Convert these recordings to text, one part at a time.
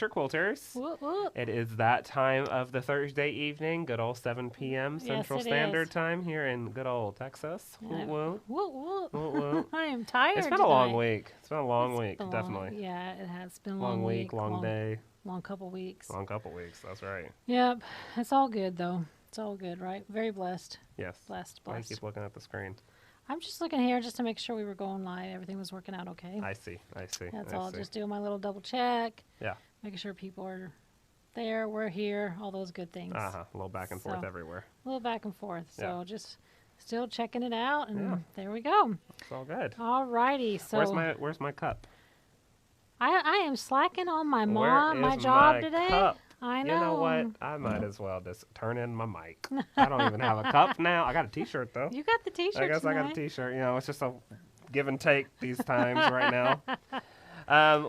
Quilters. Whoop, whoop. It is that time of the Thursday evening, good old 7 p.m. Yes, Central it Standard is. Time here in good old Texas. Yeah. Woot woot. Whoop, whoop. Woot woot. I am tired It's been a long tonight. week. It's been a long It's week, been definitely. Yeah, it has been a Long week, long long, day, long couple weeks. long couple weeks. That's right. Yep, it's all good though. It's all good, right? Very blessed, Yes. blessed, I blessed. keep looking at the screen. I'm just looking here just to make sure we were going live. Everything was working out okay. I see. I see. That's I all. see. Just doing my little double check. Yeah. Making sure people are there, we're here, all those good things. A little back and forth So, everywhere. A little back and forth. So Yeah. just still checking it out, and Yeah. there we go. It's all good. Alrighty. So Where's my cup? I am slacking on my Where my is job my today. cup? I know. You know what? I might as well just turn in my mic. I don't even have a cup now. I got a T-shirt though. You got the T-shirt. I guess tonight. I got a T-shirt. You know, it's just a give and take these times right now.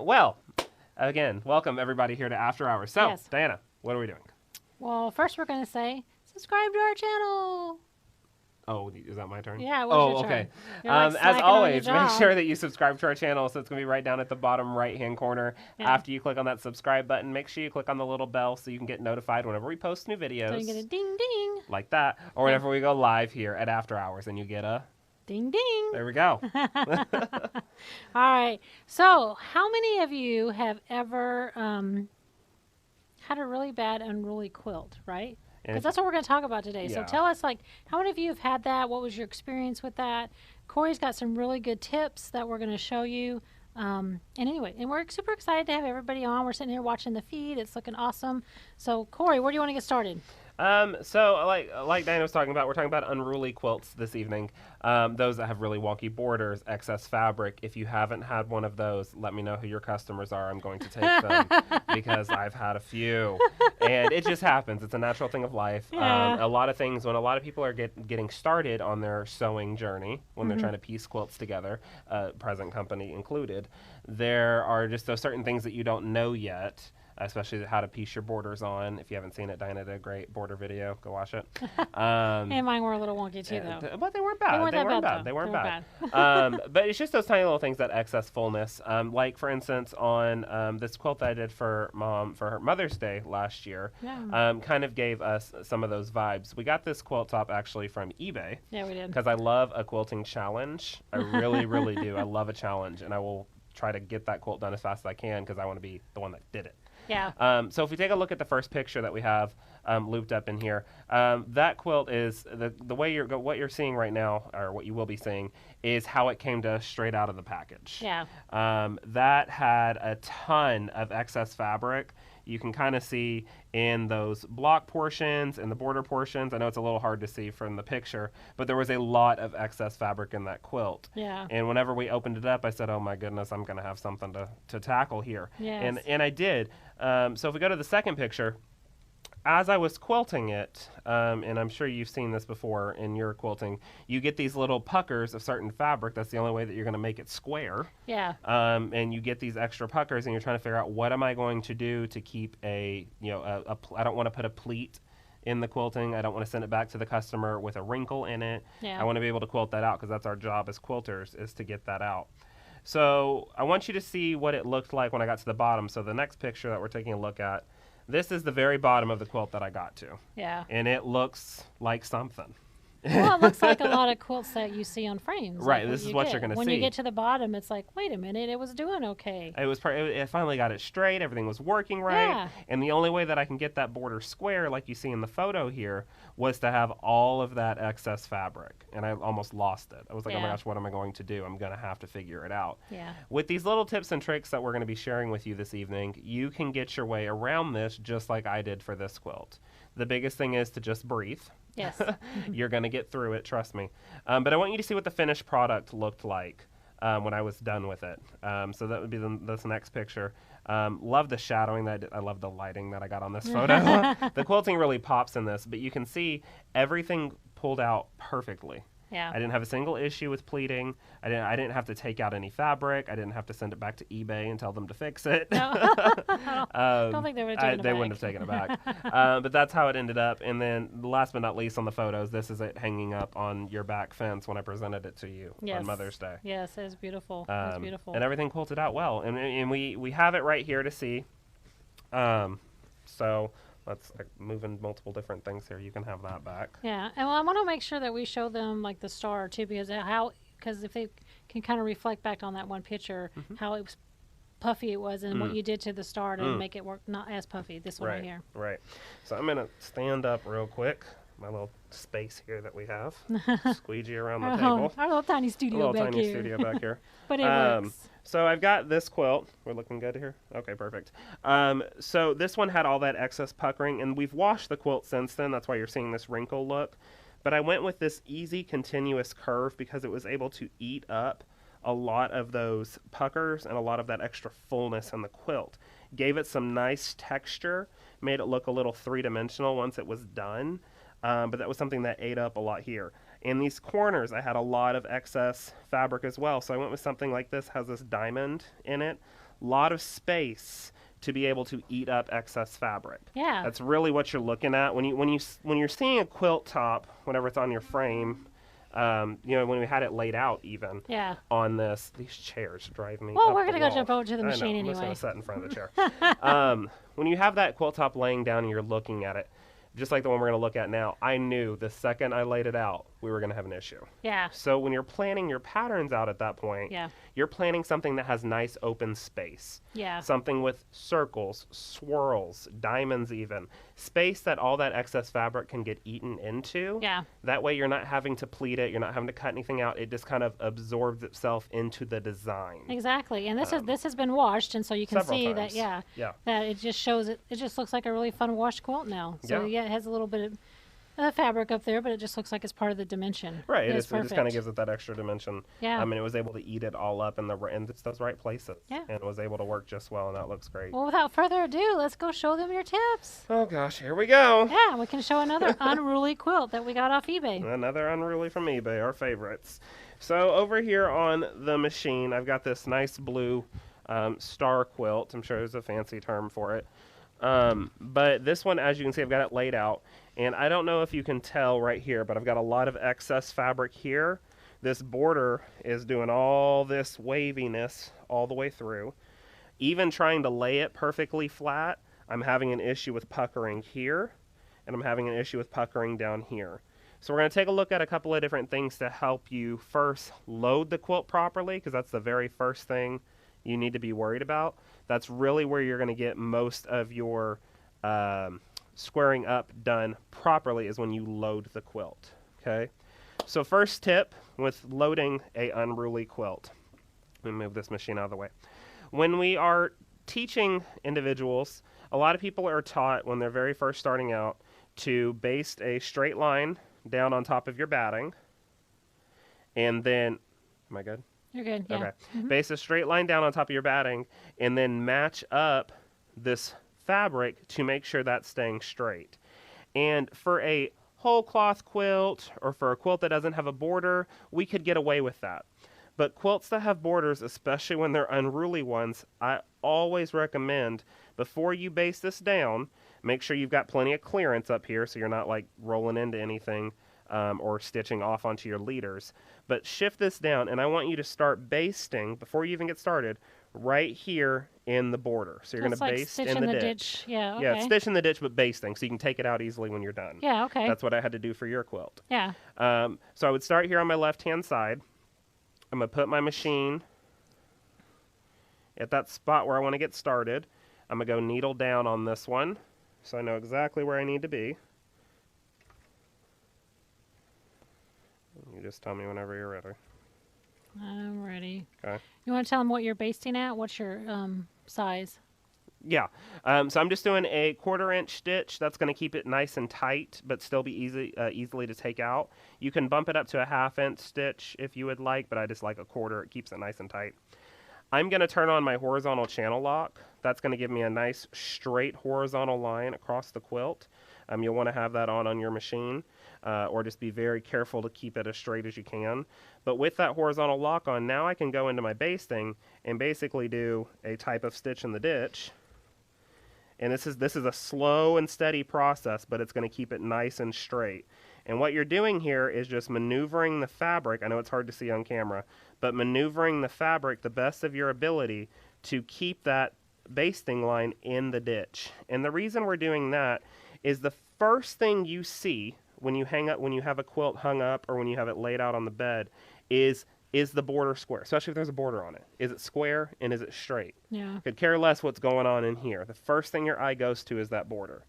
Well, again, welcome everybody here to After Hours. So, Yes. Diana, what are we doing? Well, first we're going to say subscribe to our channel. Oh, is that my turn? Yeah, what's Oh, your turn? okay. You're, like, As slacking on your always, make job. sure that you subscribe to our channel. So it's going to be right down at the bottom right-hand corner. Yeah. After you click on that subscribe button, make sure you click on the little bell so you can get notified whenever we post new videos. So you get a ding ding. Like that. Or whenever we go live here at After Hours and you get a... Ding ding. There we go. All right. So, how many of you have ever had a really bad unruly quilt, right? And Because if- that's what we're going to talk about today. So Yeah. tell us, like, how many of you have had that? What was your experience with that? Corey's got some really good tips that we're going to show you. And anyway, and we're super excited to have everybody on. We're sitting here watching the feed. It's looking awesome. So, Corey, where do you want to get started? So like Diana was talking about, we're talking about unruly quilts this evening. Those that have really wonky borders, excess fabric. If you haven't had one of those, let me know who your customers are. I'm going to take them because I've had a few, and it just happens. It's a natural thing of life. Yeah. A lot of things when a lot of people are getting started on their sewing journey, when they're trying to piece quilts together, present company included, there are just those certain things that you don't know yet. Especially how to piece your borders on. If you haven't seen it, Diana did a great border video. Go watch it. And mine were a little wonky too, though. But they weren't bad. They weren't that bad, though. They weren't They weren't bad. But it's just those tiny little things that excess fullness. Like, for instance, on this quilt that I did for Mom for her Mother's Day last year, Yeah. kind of gave us some of those vibes. We got this quilt top actually from eBay Yeah, we did. because I love a quilting challenge. I really, really do. I love a challenge, and I will try to get that quilt done as fast as I can because I want to be the one that did it. Yeah. So if we take a look at the first picture that we have looped up in here, that quilt is the way what you're seeing right now, or what you will be seeing, is how it came to us straight out of the package. Yeah. That had a ton of excess fabric. You can kind of see in those block portions and the border portions. I know it's a little hard to see from the picture, but there was a lot of excess fabric in that quilt. Yeah. And whenever we opened it up, I said, oh my goodness, I'm going to have something to tackle here. Yes. And I did. So if we go to the second picture, as I was quilting it, and I'm sure you've seen this before in your quilting, you get these little puckers of certain fabric. That's the only way that you're going to make it square. Yeah. And you get these extra puckers, and you're trying to figure out what am I going to do to keep I don't want to put a pleat in the quilting. I don't want to send it back to the customer with a wrinkle in it. Yeah. I want to be able to quilt that out because that's our job as quilters, is to get that out. So I want you to see what it looked like when I got to the bottom. So the next picture that we're taking a look at, this is the very bottom of the quilt that I got to. Yeah. And it looks like something. Well, it looks like a lot of quilts that you see on frames. Right, like this is what get. you're gonna When see. you get to the bottom, it's like, wait a minute, it was doing okay. It finally got it straight. Everything was working right. Yeah. And the only way that I can get that border square, like you see in the photo here, was to have all of that excess fabric. And I almost lost it. I was like, oh my Yeah. gosh, what am I going to do? I'm going to have to figure it out. Yeah. With these little tips and tricks that we're going to be sharing with you this evening, you can get your way around this just like I did for this quilt. The biggest thing is to just breathe. Yes. You're going to get through it, trust me. But I want you to see what the finished product looked like when I was done with it. So that would be this next picture. Love the shadowing. I love the lighting that I got on this photo. The quilting really pops in this, but you can see everything pulled out perfectly. Yeah. I didn't have a single issue with pleating. I didn't have to take out any fabric. I didn't have to send it back to eBay and tell them to fix it. No. Don't think they would have taken it They back. wouldn't have taken it back. But that's how it ended up. And then last but not least on the photos, this is it hanging up on your back fence when I presented it to you Yes. on Mother's Day. Yes, it was beautiful. It was beautiful. And everything quilted out well. And we have it right here to see. So let's like moving multiple different things here. You can have that back. Yeah, and I want to make sure that we show them like the star too, because if they can kind of reflect back on that one picture, how it was puffy it was, and what you did to the star to make it work not as puffy. This one right here. Right. So I'm gonna stand up real quick. My little space here that we have. Squeegee around the table. Our little tiny studio back here. Studio back here. But it works. So I've got this quilt. We're looking good here? Okay, perfect. So this one had all that excess puckering, and we've washed the quilt since then. That's why you're seeing this wrinkle look. But I went with this easy continuous curve because it was able to eat up a lot of those puckers and a lot of that extra fullness in the quilt. Gave it some nice texture, made it look a little three-dimensional once it was done. But that was something that ate up a lot here. In these corners, I had a lot of excess fabric as well. So I went with something like this, has this diamond in it. A lot of space to be able to eat up excess fabric. Yeah. That's really what you're looking at. When you're seeing a quilt top, whenever it's on your frame, when we had it laid out even on this, these chairs drive me Well, up we're going to go wall. jump over to the machine I'm just anyway. going to sit in front of the chair. When you have that quilt top laying down and you're looking at it, just like the one we're going to look at now, I knew the second I laid it out, we were going to have an issue. Yeah. So when you're planning your patterns out at that point, you're planning something that has nice open space. Yeah. Something with circles, swirls, diamonds even. Space that all that excess fabric can get eaten into. Yeah. That way you're not having to pleat it, you're not having to cut anything out. It just kind of absorbs itself into the design. Exactly. And this has been washed, and so you can see times. that that it just shows it just looks like a really fun washed quilt now. So it has a little bit of fabric up there, but it just looks like it's part of the dimension. Right, it just kind of gives it that extra dimension. Yeah. I mean, it was able to eat it all up in it's those right places. Yeah. And it was able to work just well, and that looks great. Well, without further ado, let's go show them your tips. Oh gosh, here we go. Yeah, we can show another unruly quilt that we got off eBay. Another unruly from eBay, our favorites. So over here on the machine, I've got this nice blue star quilt. I'm sure there's a fancy term for it. But this one, as you can see, I've got it laid out. And I don't know if you can tell right here, but I've got a lot of excess fabric here. This border is doing all this waviness all the way through. Even trying to lay it perfectly flat, I'm having an issue with puckering here, and I'm having an issue with puckering down here. So we're going to take a look at a couple of different things to help you first load the quilt properly, because that's the very first thing you need to be worried about. That's really where you're going to get most of your squaring up done properly, is when you load the quilt. Okay. So first tip with loading a unruly quilt. Let me move this machine out of the way. When we are teaching individuals, a lot of people are taught when they're very first starting out to baste a straight line down on top of your batting, and then, am I good? You're good. Yeah. Okay. Base a straight line down on top of your batting, and then match up this fabric to make sure that's staying straight. And for a whole cloth quilt, or for a quilt that doesn't have a border, we could get away with that. But quilts that have borders, especially when they're unruly ones, I always recommend, before you base this down, make sure you've got plenty of clearance up here so you're not like rolling into anything or stitching off onto your leaders. But shift this down, and I want you to start basting, before you even get started, right here in the border. So you're going to baste in the ditch. Yeah, okay. Yeah, stitch in the ditch, but basting, so you can take it out easily when you're done. Yeah, okay. That's what I had to do for your quilt. Yeah. So I would start here on my left-hand side. I'm going to put my machine at that spot where I want to get started. I'm going to go needle down on this one, so I know exactly where I need to be. You just tell me whenever you're ready. I'm ready. Okay. You want to tell them what you're basting at? What's your size? Yeah. So I'm just doing a 1/4 inch stitch. That's going to keep it nice and tight, but still be easily to take out. You can bump it up to a 1/2 inch stitch if you would like, but I just like a 1/4. It keeps it nice and tight. I'm going to turn on my horizontal channel lock. That's going to give me a nice straight horizontal line across the quilt. You'll want to have that on your machine, or just be very careful to keep it as straight as you can. But with that horizontal lock on, now I can go into my basting and basically do a type of stitch in the ditch. And this is a slow and steady process, but it's going to keep it nice and straight. And what you're doing here is just maneuvering the fabric. I know it's hard to see on camera, but maneuvering the fabric the best of your ability to keep that basting line in the ditch. And the reason we're doing that is the first thing you see when you have a quilt hung up or when you have it laid out on the bed is the border square, especially if there's a border on it. Is it square and is it straight? Yeah. Could care less what's going on in here. The first thing your eye goes to is that border.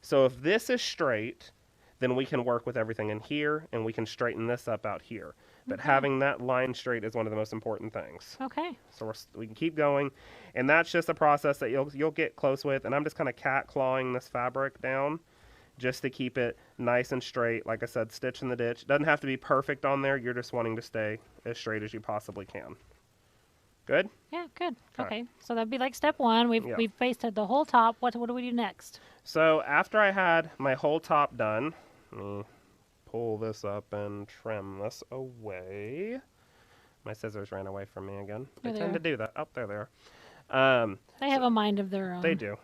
So if this is straight, then we can work with everything in here and we can straighten this up out here. But having that line straight is one of the most important things. Okay. So we can keep going, and that's just a process that you'll get close with. And I'm just kind of cat clawing this fabric down just to keep it nice and straight. Like I said, stitch in the ditch. Doesn't have to be perfect on there. You're just wanting to stay as straight as you possibly can. Good? Yeah, good. Okay. So that'd be like step one. We've basted the whole top. What do we do next? So after I had my whole top done, let me pull this up and trim this away. My scissors ran away from me again. They tend to do that. Oh, there they are. They have a mind of their own. They do.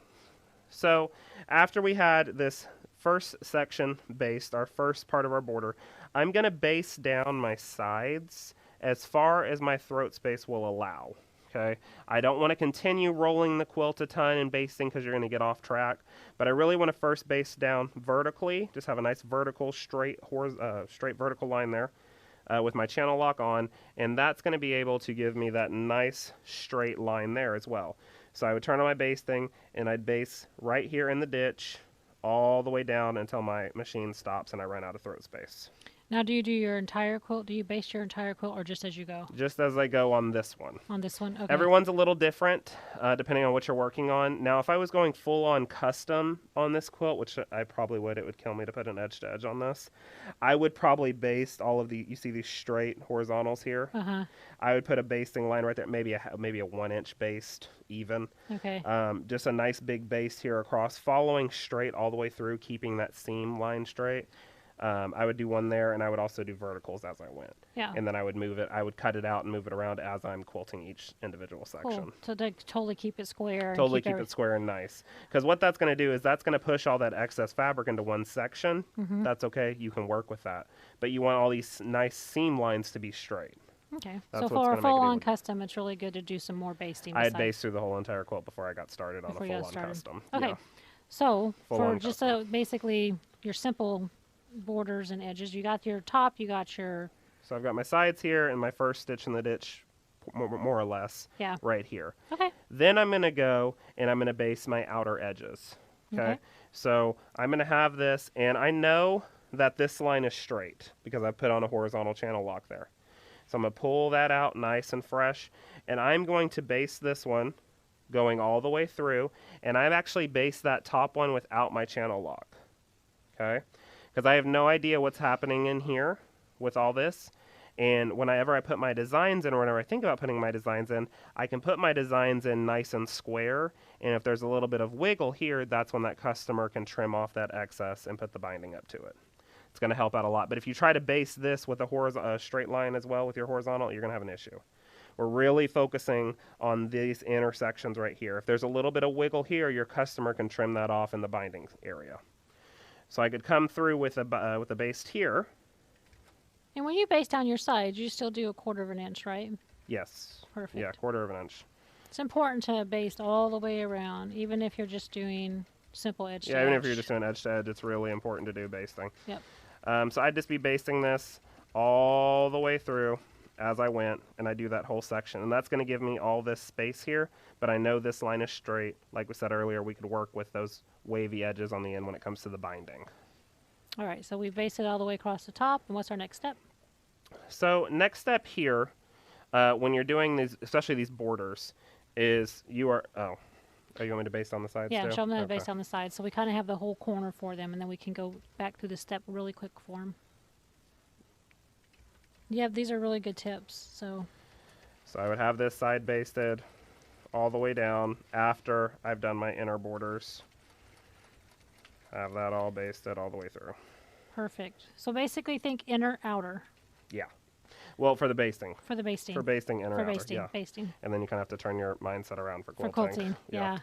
So after we had this first section based, our first part of our border, I'm going to base down my sides as far as my throat space will allow. Okay, I don't want to continue rolling the quilt a ton and basting because you're going to get off track, but I really want to first base down vertically, just have a nice vertical, straight vertical line there with my channel lock on, and that's going to be able to give me that nice straight line there as well. So I would turn on my basting, and I'd base right here in the ditch all the way down until my machine stops and I run out of throat space. Now, do you do your entire quilt? Do you base your entire quilt or just as you go? Just as I go on this one. On this one? Okay. Everyone's a little different depending on what you're working on. Now, if I was going full on custom on this quilt, which I probably would, it would kill me to put an edge to edge on this. I would probably base all of you see these straight horizontals here? Uh-huh. I would put a basting line right there, maybe a 1-inch based even. Okay. Just a nice big base here across, following straight all the way through, keeping that seam line straight. I would do one there, and I would also do verticals as I went. Yeah. And then I would move it. I would cut it out and move it around as I'm quilting each individual section. Cool. So to totally keep it square. Totally keep it square and nice. Because what that's going to do is that's going to push all that excess fabric into one section. Mm-hmm. That's okay. You can work with that. But you want all these nice seam lines to be straight. Okay. That's so what's for a gonna make it full-on even. custom, it's really good to do some more basting. I had based through the whole entire quilt before I got started on Before a you got full-on started. custom. Okay. Yeah. So Full-on for just custom. basically your simple borders and edges, you got your top, you got your... So I've got my sides here and my first stitch in the ditch, more or less, Yeah. right here. Okay. Then I'm going to go and I'm going to base my outer edges. Okay? So I'm going to have this, and I know that this line is straight because I put on a horizontal channel lock there. So I'm going to pull that out nice and fresh, and I'm going to base this one going all the way through, and I've actually based that top one without my channel lock. Okay? Because I have no idea what's happening in here with all this. And whenever I put my designs in, or whenever I think about putting my designs in, I can put my designs in nice and square. And if there's a little bit of wiggle here, that's when that customer can trim off that excess and put the binding up to it. It's going to help out a lot. But if you try to base this with a straight line as well with your horizontal, you're going to have an issue. We're really focusing on these intersections right here. If there's a little bit of wiggle here, your customer can trim that off in the binding area. So I could come through with a base here. And when you base down your sides, you still do 1/4 inch, right? Yes. Perfect. Yeah, 1/4 inch. It's important to baste all the way around, even if you're just doing simple edge to Yeah, even if edge. you're just doing edge to edge, it's really important to do basting. Yep. So I'd just be basting this all the way through as I went, and I do that whole section. And that's going to give me all this space here, but I know this line is straight. Like we said earlier, we could work with those wavy edges on the end when it comes to the binding. All right, so we've basted all the way across the top, and what's our next step? So next step here, when you're doing these, especially these borders, is you are, oh, are you going me to base on the sides Yeah, too? show them the Okay. base on the side, so we kind of have the whole corner for them, and then we can go back through the step really quick for them. Yeah, these are really good tips, so... So I would have this side basted all the way down after I've done my inner borders. Have that all basted all the way through. Perfect. So basically think inner, outer Yeah. Well, for the basting. for the basting. For basting, inner, For outer. basting, Yeah. basting. And then you kind of have to turn your mindset around for For quilting. quilting, yeah.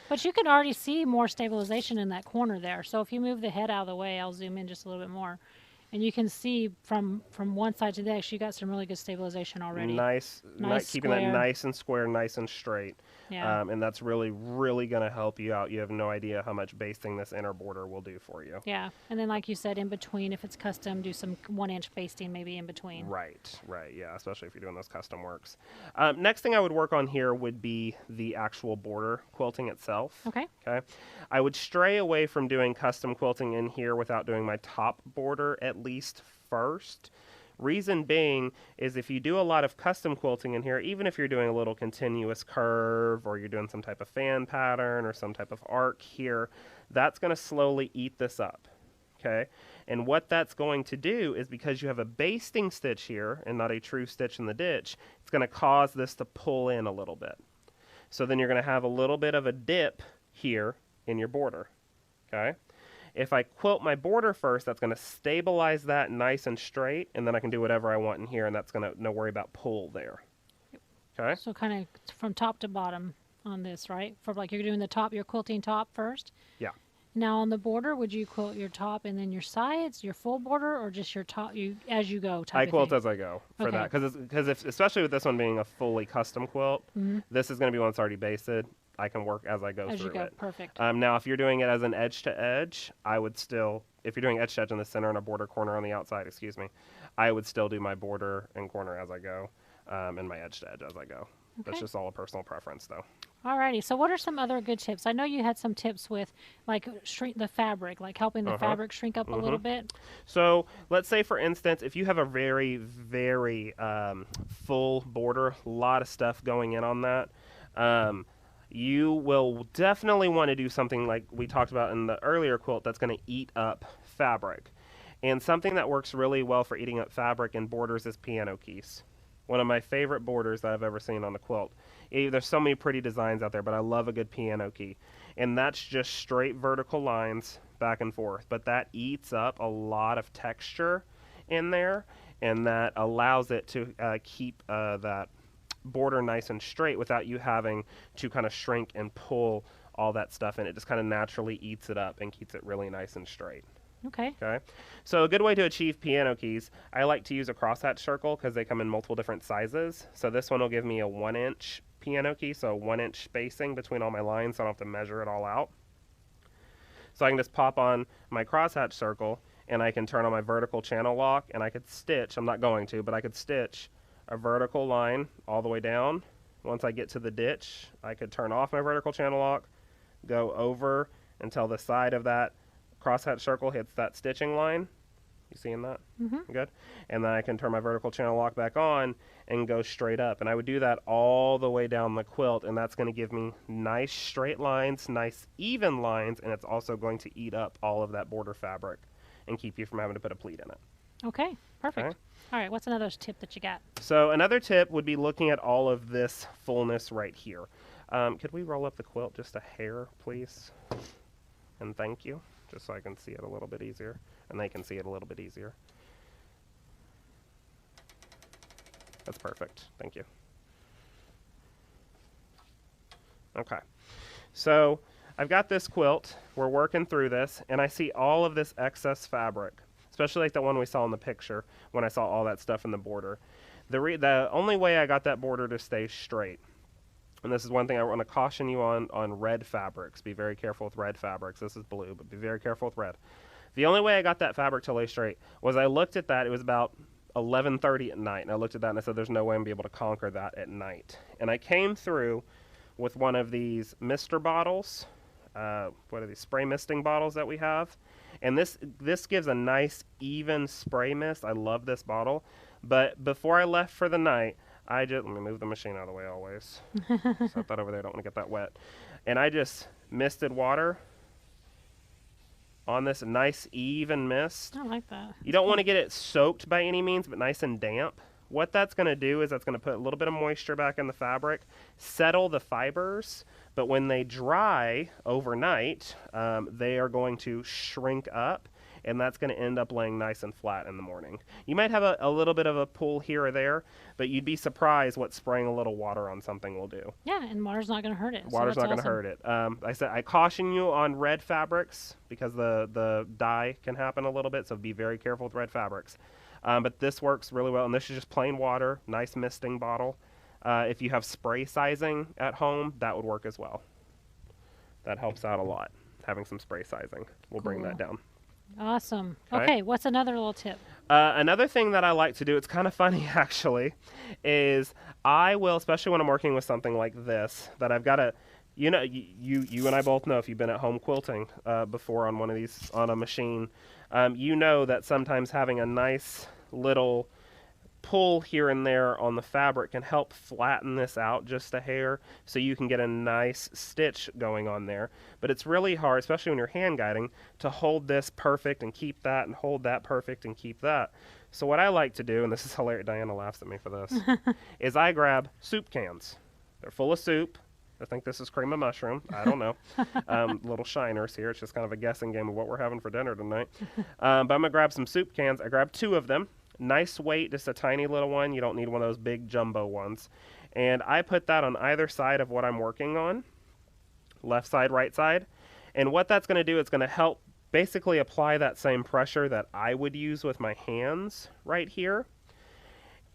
But you can already see more stabilization in that corner there. So if you move the head out of the way, I'll zoom in just a little bit more. And you can see from one side to the next, you got some really good stabilization already. Nice, keeping that square. nice and square, nice and straight. Yeah. And that's really, really going to help you out. You have no idea how much basting this inner border will do for you. Yeah. And then, like you said, in between, if it's custom, do some 1-inch basting maybe in between. Right, yeah, especially if you're doing those custom works. Next thing I would work on here would be the actual border quilting itself. Okay. Okay. I would stray away from doing custom quilting in here without doing my top border at least first. Reason being is if you do a lot of custom quilting in here, even if you're doing a little continuous curve or you're doing some type of fan pattern or some type of arc here, that's going to slowly eat this up. Okay. And what that's going to do is because you have a basting stitch here and not a true stitch in the ditch, it's going to cause this to pull in a little bit. So then you're going to have a little bit of a dip here in your border. Okay. If I quilt my border first, that's going to stabilize that nice and straight, and then I can do whatever I want in here, and that's going to no worry about pull there. Okay? So kind of from top to bottom on this, right? For like you're doing the top, you're quilting top first. Yeah. Now on the border, would you quilt your top and then your sides, your full border, or just your top, you as you go type I of quilt thing? as I go for Okay. that, because especially with this one being a fully custom quilt, this is going to be one that's already basted. I can work as I go As through you go, it. perfect. Now, if you're doing it as an edge to edge, I would still, if you're doing edge to edge in the center and a border corner on the outside, excuse me, I would still do my border and corner as I go, and my edge to edge as I go. That's Okay. just all a personal preference, though. Alrighty. So what are some other good tips? I know you had some tips with like shrink the fabric, like helping the fabric shrink up a little bit. So let's say, for instance, if you have a very, very full border, a lot of stuff going in on that, you will definitely want to do something like we talked about in the earlier quilt that's going to eat up fabric. And something that works really well for eating up fabric in borders is piano keys. One of my favorite borders that I've ever seen on the quilt. There's so many pretty designs out there, but I love a good piano key. And that's just straight vertical lines back and forth. But that eats up a lot of texture in there, and that allows it to keep that border nice and straight without you having to kind of shrink and pull all that stuff in. It just kind of naturally eats it up and keeps it really nice and straight. Okay. Okay, so a good way to achieve piano keys, I like to use a crosshatch circle because they come in multiple different sizes. So this one will give me a 1-inch piano key, so 1-inch spacing between all my lines, so I don't have to measure it all out. So I can just pop on my crosshatch circle, and I can turn on my vertical channel lock, and I could stitch, I'm not going to, but I could stitch a vertical line all the way down. Once I get to the ditch, I could turn off my vertical channel lock, go over until the side of that crosshatch circle hits that stitching line. You seeing that? Good. And then I can turn my vertical channel lock back on and go straight up. And I would do that all the way down the quilt, and that's going to give me nice straight lines, nice even lines, and it's also going to eat up all of that border fabric and keep you from having to put a pleat in it. Okay. Perfect. Okay. All right. What's another tip that you got? So another tip would be looking at all of this fullness right here. Could we roll up the quilt just a hair, please? And thank you. Just so I can see it a little bit easier, and they can see it a little bit easier. That's perfect. Thank you. Okay. So I've got this quilt. We're working through this, and I see all of this excess fabric, especially like the one we saw in the picture when I saw all that stuff in the border. The only way I got that border to stay straight, and this is one thing I want to caution you on red fabrics. Be very careful with red fabrics. This is blue, but be very careful with red. The only way I got that fabric to lay straight was I looked at that. It was about 11:30 at night, and I looked at that and I said, there's no way I'm going to be able to conquer that at night. And I came through with one of these mister bottles. What are these? Spray misting bottles that we have. And this gives a nice, even spray mist. I love this bottle. But before I left for the night, let me move the machine out of the way always. Set that over there, I don't want to get that wet. And I just misted water on this nice even mist. I like that. You don't want to get it soaked by any means, but nice and damp. What that's going to do is that's going to put a little bit of moisture back in the fabric, settle the fibers, but when they dry overnight, they are going to shrink up, and that's going to end up laying nice and flat in the morning. You might have a little bit of a pull here or there, but you'd be surprised what spraying a little water on something will do. Yeah, and water's not going to hurt it. Water's so not going to hurt it. I caution you on red fabrics because the dye can happen a little bit, so be very careful with red fabrics. But this works really well, and this is just plain water, nice misting bottle. If you have spray sizing at home, that would work as well. That helps out a lot, having some spray sizing. We'll bring that down. Awesome. Okay, what's another little tip? Another thing that I like to do, it's kind of funny actually, is I will, especially when I'm working with something like this, that I've got to, you know, you and I both know if you've been at home quilting before on one of these, on a machine, you know that sometimes having a nice little pull here and there on the fabric can help flatten this out just a hair so you can get a nice stitch going on there. But it's really hard, especially when you're hand guiding, to hold this perfect and keep that and hold that perfect and keep that. So what I like to do, and this is hilarious, Diana laughs at me for this, is I grab soup cans. They're full of soup. I think this is cream of mushroom. I don't know. Little shiners here. It's just kind of a guessing game of what we're having for dinner tonight. But I'm going to grab some soup cans. I grab 2 of them. Nice weight, just a tiny little one. You don't need one of those big jumbo ones. And I put that on either side of what I'm working on, left side, right side. And what that's going to do, it's going to help basically apply that same pressure that I would use with my hands right here.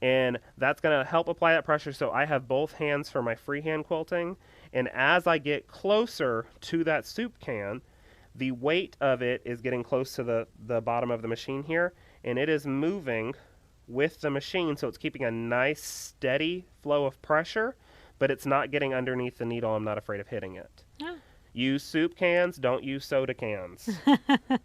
And that's going to help apply that pressure so I have both hands for my freehand quilting. And as I get closer to that soup can, the weight of it is getting close to the bottom of the machine here, and it is moving with the machine, so it's keeping a nice steady flow of pressure, but it's not getting underneath the needle. I'm not afraid of hitting it. Yeah. Use soup cans, don't use soda cans.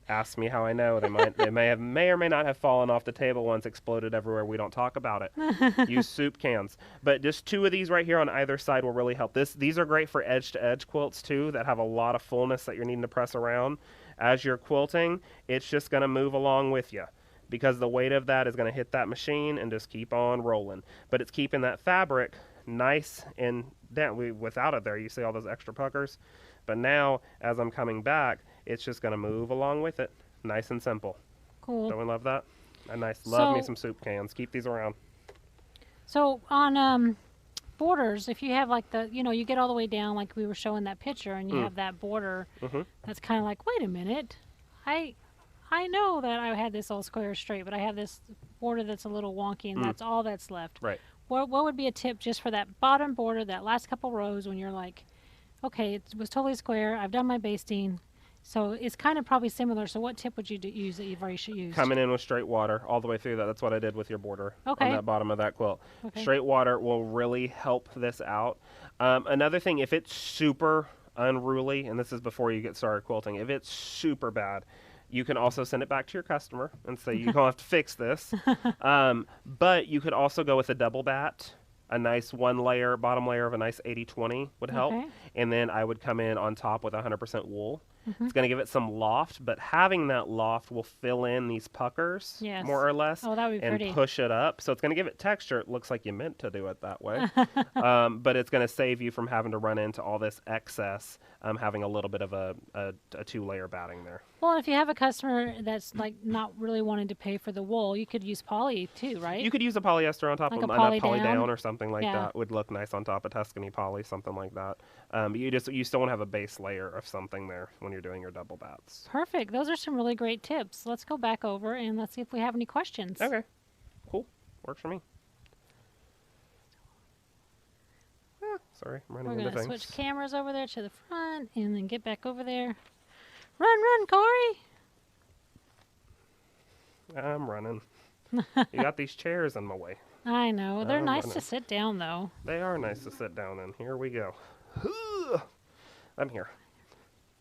Ask me how I know. They may or may not have fallen off the table once, exploded everywhere. We don't talk about it. Use soup cans. But just 2 of these right here on either side will really help. These are great for edge-to-edge quilts too that have a lot of fullness that you're needing to press around. As you're quilting, it's just going to move along with you because the weight of that is going to hit that machine and just keep on rolling. But it's keeping that fabric nice and down. Without it there, you see all those extra puckers. But now, as I'm coming back, it's just going to move along with it. Nice and simple. Cool. Don't we love that? Love me some soup cans. Keep these around. So on borders, if you have like you get all the way down like we were showing that picture, and you have that border, that's kind of like, wait a minute, I know that I had this all square or straight, but I have this border that's a little wonky, and that's all that's left. Right. What would be a tip just for that bottom border, that last couple rows when you're like, okay, it was totally square, I've done my basting, so it's kind of probably similar. So what tip would you use that you've already used? Coming in with straight water all the way through that. That's what I did with your border on that bottom of that quilt. Okay. Straight water will really help this out. Another thing, if it's super unruly, and this is before you get started quilting, if it's super bad, you can also send it back to your customer and say, you're going to have to fix this. But you could also go with a double bat. A nice bottom layer of a nice 80-20 would help. Okay. And then I would come in on top with 100% wool. It's going to give it some loft, but having that loft will fill in these puckers, more or less, and push it up. So it's going to give it texture. It looks like you meant to do it that way. But it's going to save you from having to run into all this excess, having a little bit of a 2-layer batting there. Well, if you have a customer that's like not really wanting to pay for the wool, you could use poly too, right? You could use a polyester on top like of a poly down or something like that. Would look nice on top of Tuscany poly, something like that. But you still want to have a base layer of something there when you're doing your double bats. Perfect. Those are some really great tips. Let's go back over and let's see if we have any questions. Okay. Cool. Works for me. Sorry, I'm running into things. We're going to switch cameras over there to the front and then get back over there. Run, Corey! I'm running. You got these chairs in my way. I know. They're nice to sit down, though. They are nice to sit down in. Here we go. I'm here.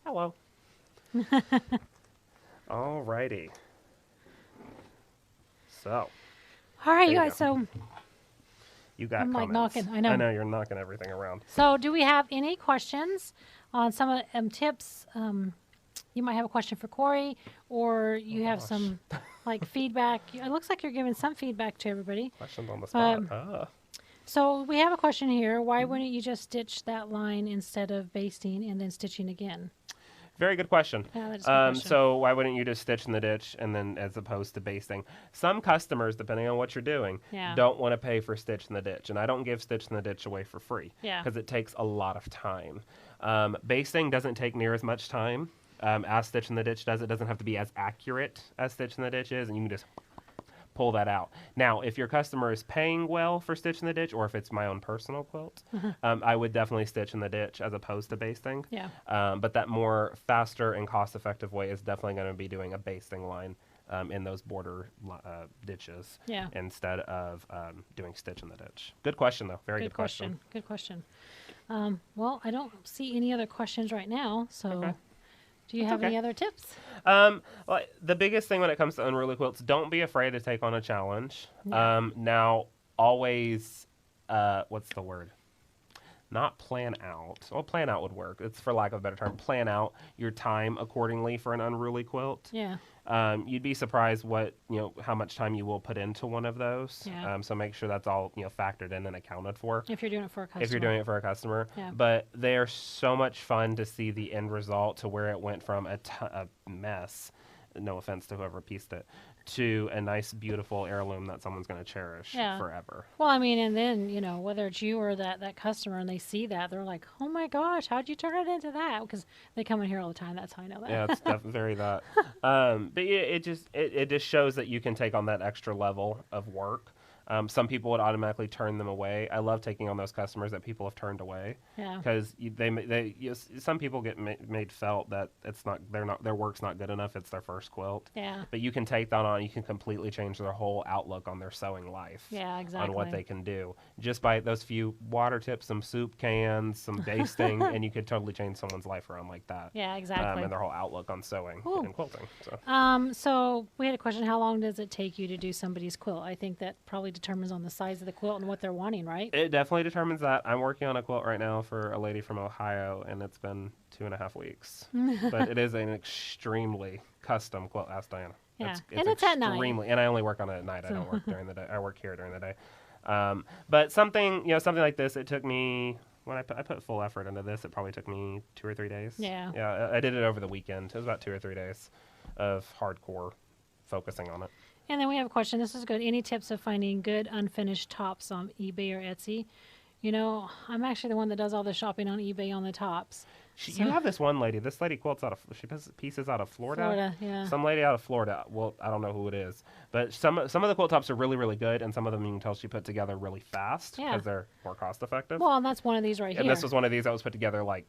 Hello. Alrighty. So. All right, you guys. So. You got comments. I'm like knocking. I know. I know you're knocking everything around. So, do we have any questions on some of the tips? You might have a question for Corey, or you have some like feedback. It looks like you're giving some feedback to everybody. Questions on the spot. So we have a question here. Why wouldn't you just stitch that line instead of basting and then stitching again? Very good question. Yeah, that is a good question. So why wouldn't you just stitch in the ditch and then as opposed to basting? Some customers, depending on what you're doing, Yeah. don't want to pay for stitch in the ditch. And I don't give stitch in the ditch away for free Yeah. because it takes a lot of time. Basting doesn't take near as much time as stitch in the ditch does. It doesn't have to be as accurate as stitch in the ditch is, and you can just pull that out. Now, if your customer is paying well for stitch in the ditch, or if it's my own personal quilt, I would definitely stitch in the ditch as opposed to basting. Yeah. But that more faster and cost-effective way is definitely going to be doing a basting line in those border ditches instead of doing stitch in the ditch. Good question, though. Very good question. Good question. Well, I don't see any other questions right now, so... Okay. Do you have any other tips? Well, the biggest thing when it comes to unruly quilts, don't be afraid to take on a challenge. Yeah. Now, always, what's the word? Not plan out. Well, plan out would work. It's for lack of a better term. Plan out your time accordingly for an unruly quilt. Yeah. You'd be surprised how much time you will put into one of those. Yeah. So make sure that's all, factored in and accounted for. If you're doing it for a customer. If you're doing it for a customer. Yeah. But they are so much fun to see the end result to where it went from a mess, no offense to whoever pieced it, to a nice, beautiful heirloom that someone's going to cherish forever. Well, I mean, and then, whether it's you or that customer and they see that, they're like, oh my gosh, how'd you turn it into that? Because they come in here all the time. That's how I know that. Yeah, it's definitely very that. But it just shows that you can take on that extra level of work. Some people would automatically turn them away. I love taking on those customers that people have turned away. Yeah. Because some people get made felt that their work's not good enough. It's their first quilt. Yeah. But you can take that on. You can completely change their whole outlook on their sewing life. Yeah, exactly. On what they can do just by those few water tips, some soup cans, some basting, and you could totally change someone's life around like that. Yeah, exactly. And their whole outlook on sewing and quilting. So we had a question: how long does it take you to do somebody's quilt? I think that probably determines on the size of the quilt and what they're wanting, right? It definitely determines that. I'm working on a quilt right now for a lady from Ohio, and it's been 2.5 weeks. But it is an extremely custom quilt. Ask Diana. Yeah, and it's at night. And I only work on it at night. I don't work during the day. I work here during the day. But something like this, it took me. When I put full effort into this, it probably took me 2 or 3 days. Yeah. Yeah, I did it over the weekend. It was about 2 or 3 days of hardcore focusing on it. And then we have a question. This is good. Any tips of finding good unfinished tops on eBay or Etsy? I'm actually the one that does all the shopping on eBay on the tops. You have this one lady. This lady quilts she does pieces out of Florida. Yeah. Some lady out of Florida. Well, I don't know who it is, but some of the quilt tops are really, really good, and some of them you can tell she put together really fast because they're more cost effective. Well, and that's one of these right here. And this was one of these that was put together like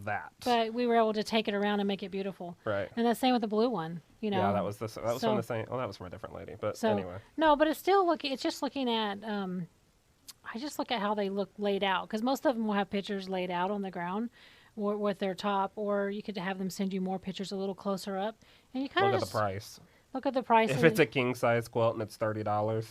that. But we were able to take it around and make it beautiful. Right. And the same with the blue one. Yeah, that was from the same. Well, that was from a different lady, but anyway. No, but it's still looking. It's just looking at. I just look at how they look laid out because most of them will have pictures laid out on the ground with their top, or you could have them send you more pictures a little closer up, and you kind of look at the price. Look at the price. If it's a king size quilt and it's $30,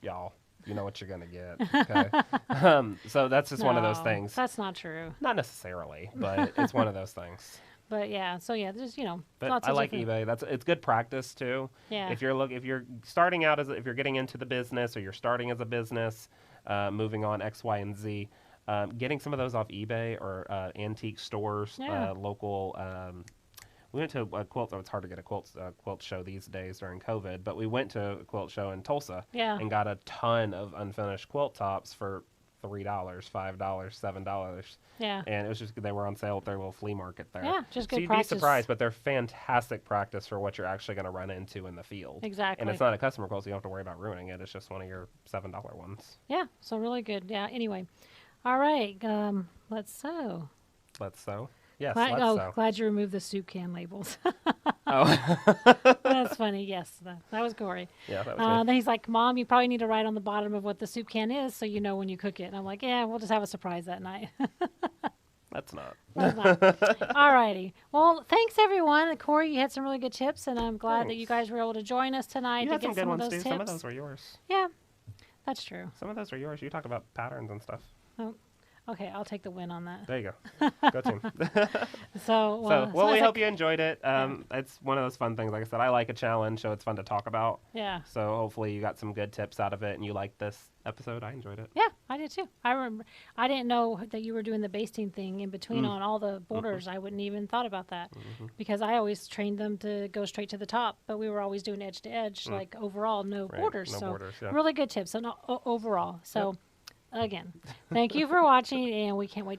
y'all, you know what you're gonna get. Okay. So that's just one of those things. That's not true. Not necessarily, but it's one of those things. But yeah, so yeah, there's But lots I of like different... eBay. It's good practice too. Yeah. If you're starting out if you're getting into the business or you're starting as a business, moving on X, Y, and Z, getting some of those off eBay or antique stores, local. We went to a quilt. It's hard to get a quilt show these days during COVID, but we went to a quilt show in Tulsa and got a ton of unfinished quilt tops for $3, $5, $7. Yeah. And it was just they were on sale at their little flea market there. Yeah, just good you'd practice. be surprised, but they're fantastic practice for what you're actually going to run into in the field. Exactly. And it's not a customer quilt, so you don't have to worry about ruining it. It's just one of your $7 ones. Yeah, so really good. Yeah, anyway. All right, let's sew. Let's sew? Yes, let's sew. Glad you removed the soup can labels. Oh. That's funny. Yes, that was Corey. Yeah, that was Then he's like, Mom, you probably need to write on the bottom of what the soup can is so you know when you cook it. And I'm like, yeah, we'll just have a surprise that night. That's not. All righty. Well, thanks, everyone. Corey, you had some really good tips, and I'm glad that you guys were able to join us tonight you to had get some good of ones those too. tips. Some of those were yours. Yeah, that's true. Some of those are yours. You talked about patterns and stuff. Oh. Okay, I'll take the win on that. There you go. Go team. So, Well, we it's hope like- you enjoyed it. It's one of those fun things. Like I said, I like a challenge, so it's fun to talk about. Yeah. So hopefully you got some good tips out of it, and you liked this episode. I enjoyed it. Yeah, I did too. I remember. I didn't know that you were doing the basting thing in between Mm. on all the borders. I wouldn't even thought about that because I always trained them to go straight to the top, but we were always doing edge to edge, like overall, no Right, borders. no so borders, yeah. really good tips. So overall. So again, thank you for watching, and we can't wait